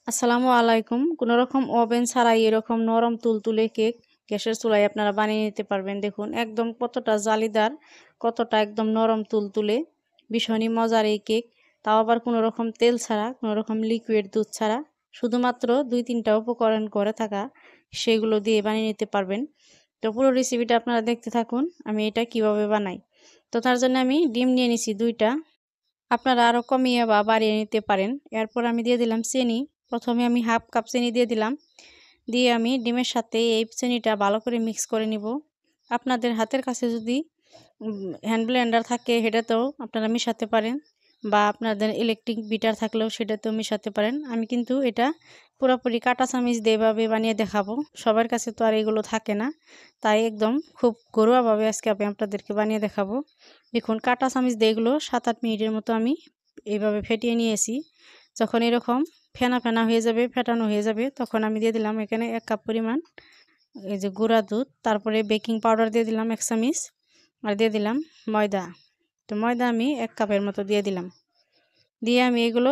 আসসালামু আলাইকুম। কোনো রকম ওভেন ছাড়াই এরকম নরম তুলতুলে কেক গ্যাসের চুলায় আপনারা বানিয়ে নিতে পারবেন। দেখুন একদম কতটা জালিদার, কতটা একদম নরম তুলতুলে, ভীষণই মজার এই কেক। তাও আবার কোনো রকম তেল ছাড়া, কোনো রকম লিকুইড দুধ ছাড়া, শুধুমাত্র ২-৩টা উপকরণ করে থাকা সেগুলো দিয়ে বানিয়ে নিতে পারবেন। তো পুরো রেসিপিটা আপনারা দেখতে থাকুন আমি এটা কিভাবে বানাই। তো তার জন্য আমি ডিম নিয়ে নিছি ২টা। আপনারা আরও কমিয়ে বা বাড়িয়ে নিতে পারেন। এরপর আমি দিয়ে দিলাম চিনি। প্রথমে আমি 1/2 কাপ চিনি দিয়ে দিলাম। দিয়ে আমি ডিমের সাথে এই চিনিটা ভালো করে মিক্স করে নিব। আপনাদের হাতের কাছে যদি হ্যান্ড ব্লেন্ডার থাকে সেটাতেও আপনারা মিশাতে পারেন, বা আপনাদের ইলেকট্রিক বিটার থাকলেও সেটাতেও মিশাতে পারেন। আমি কিন্তু এটা পুরোপুরি কাঁটা চামিচ দিয়ে এভাবে বানিয়ে দেখাবো। সবার কাছে তো আর এগুলো থাকে না, তাই একদম খুব ঘরোয়াভাবে আজকে আমি আপনাদেরকে বানিয়ে দেখাবো। দেখুন কাঁটা চামিচ দিয়ে এগুলো 7-8 মিনিটের মতো আমি এইভাবে ফেটিয়ে নিয়েছি। যখন এরকম ফেনা ফেনা হয়ে যাবে, ফেটানো হয়ে যাবে, তখন আমি দিয়ে দিলাম এখানে 1 কাপ পরিমাণ এই যে গুঁড়া দুধ, তারপরে বেকিং পাউডার দিয়ে দিলাম 1 চামিচ, আর দিয়ে দিলাম ময়দা। তো ময়দা আমি 1 কাপের মতো দিয়ে দিলাম। দিয়ে আমি এগুলো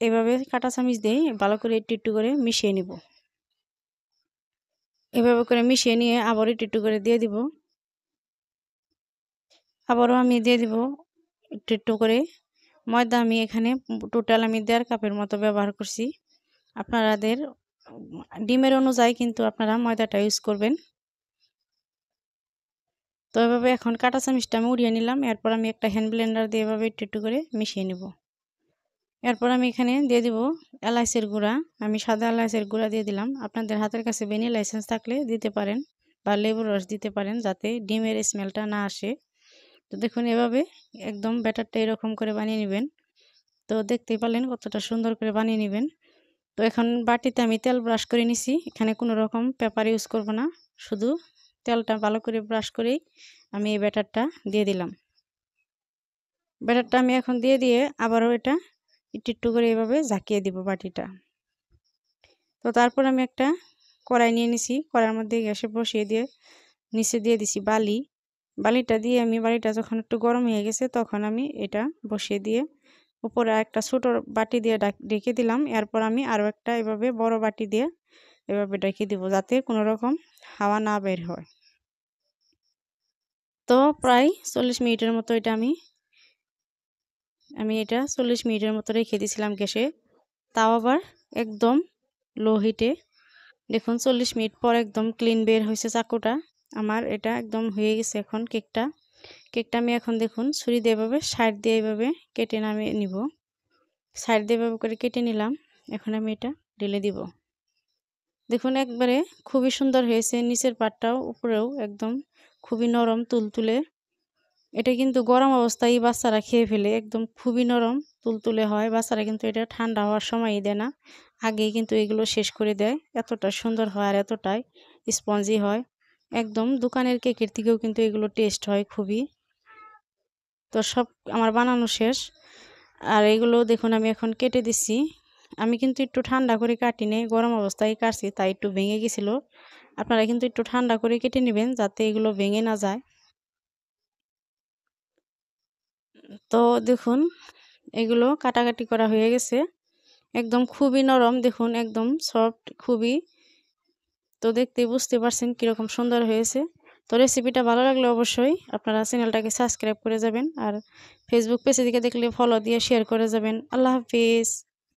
এভাবে কাঁটা চামিচ দিয়ে ভালো করে একটু একটু করে মিশিয়ে নিব। এভাবে করে মিশিয়ে নিয়ে আবার একটু একটু করে দিয়ে দিব। আবারও আমি দিয়ে দিব একটু একটু করে ময়দা। আমি এখানে টোটাল আমি 1.5 কাপের মতো ব্যবহার করছি। আপনাদের ডিমের অনুযায়ী কিন্তু আপনারা ময়দাটা ইউজ করবেন। তো এভাবে এখন কাঁটা চামিচটা আমি উড়িয়ে নিলাম। এরপর আমি একটা হ্যান্ড ব্লেন্ডার দিয়ে এভাবে একটু একটু করে মিশিয়ে নিব। এরপর আমি এখানে দিয়ে দিব এলাচের গুঁড়া। আমি সাদা এলাচের গুঁড়া দিয়ে দিলাম। আপনাদের হাতের কাছে ভ্যানিলা এসেন্স থাকলে দিতে পারেন, বা লেবুর রস দিতে পারেন, যাতে ডিমের স্মেলটা না আসে। তো দেখুন এভাবে একদম ব্যাটারটা এরকম করে বানিয়ে নেবেন। তো দেখতেই পারলেন কতটা সুন্দর করে বানিয়ে নেবেন। তো এখন বাটিতে আমি তেল ব্রাশ করে নিছি। এখানে কোনো রকম পেপার ইউজ করব না, শুধু তেলটা ভালো করে ব্রাশ করেই আমি এই ব্যাটারটা দিয়ে দিলাম। ব্যাটারটা আমি এখন দিয়ে আবারও এটা একটু একটু করে এভাবে ঝাঁকিয়ে দিব বাটিটা। তো তারপর আমি একটা কড়াই নিয়ে নিছি। কড়াইয়ের মধ্যে গ্যাসে বসিয়ে দিয়ে নিচে দিয়ে দিছি বালি। বালিটা দিয়ে আমি বালিটা যখন একটু গরম হয়ে গেছে তখন আমি এটা বসিয়ে দিয়ে উপরে একটা ছোট বাটি দিয়ে ঢেকে দিলাম। এরপর আমি আরও একটা এভাবে বড় বাটি দিয়ে এভাবে ঢেকে দিব, যাতে কোনো রকম হাওয়া না বের হয়। তো প্রায় 40 মিনিটের মতো এটা আমি এটা 40 মিনিটের মতো রেখে দিয়েছিলাম গ্যাসে, তাও আবার একদম লো হিটে। দেখুন 40 মিনিট পর একদম ক্লিন বের হয়েছে চাকুটা আমার। এটা একদম হয়ে গেছে এখন কেকটা আমি এখন দেখুন ছুরি দিয়ে এভাবে সাইড দিয়ে এভাবে কেটে নামিয়ে নিব। সাইড দিয়ে এভাবে করে কেটে নিলাম। এখন আমি এটা ঢেলে দিব। দেখুন একবারে খুবই সুন্দর হয়েছে, নিচের পাটটাও উপরেও একদম খুবই নরম তুলতুলে। এটা কিন্তু গরম অবস্থায় বাচ্চারা খেয়ে ফেলে, একদম খুবই নরম তুলতুলে হয়। বাচ্চারা কিন্তু এটা ঠান্ডা হওয়ার সময়ই দেয় না, আগেই কিন্তু এগুলো শেষ করে দেয়। এতটা সুন্দর হয় আর এতটাই স্পঞ্জি হয়, একদম দোকানের কেকের থেকেও কিন্তু এগুলো টেস্ট হয় খুবই। তো সব আমার বানানো শেষ। আর এগুলো দেখুন আমি এখন কেটে দিচ্ছি। আমি কিন্তু একটু ঠান্ডা করে কাটি নেই, গরম অবস্থায় কাটছি, তাই একটু ভেঙে গেছিলো। আপনারা কিন্তু একটু ঠান্ডা করে কেটে নেবেন, যাতে এগুলো ভেঙে না যায়। তো দেখুন এগুলো কাটাকাটি করা হয়ে গেছে, একদম খুবই নরম, দেখুন একদম সফট খুবই। তো দেখতেই বুঝতে পারছেন কীরকম সুন্দর হয়েছে। তো রেসিপিটা ভালো লাগলে অবশ্যই আপনারা চ্যানেলটাকে সাবস্ক্রাইব করে যাবেন, আর ফেসবুক পেজে থেকে দেখলে ফলো দিয়ে শেয়ার করে যাবেন। আল্লাহ হাফিজ।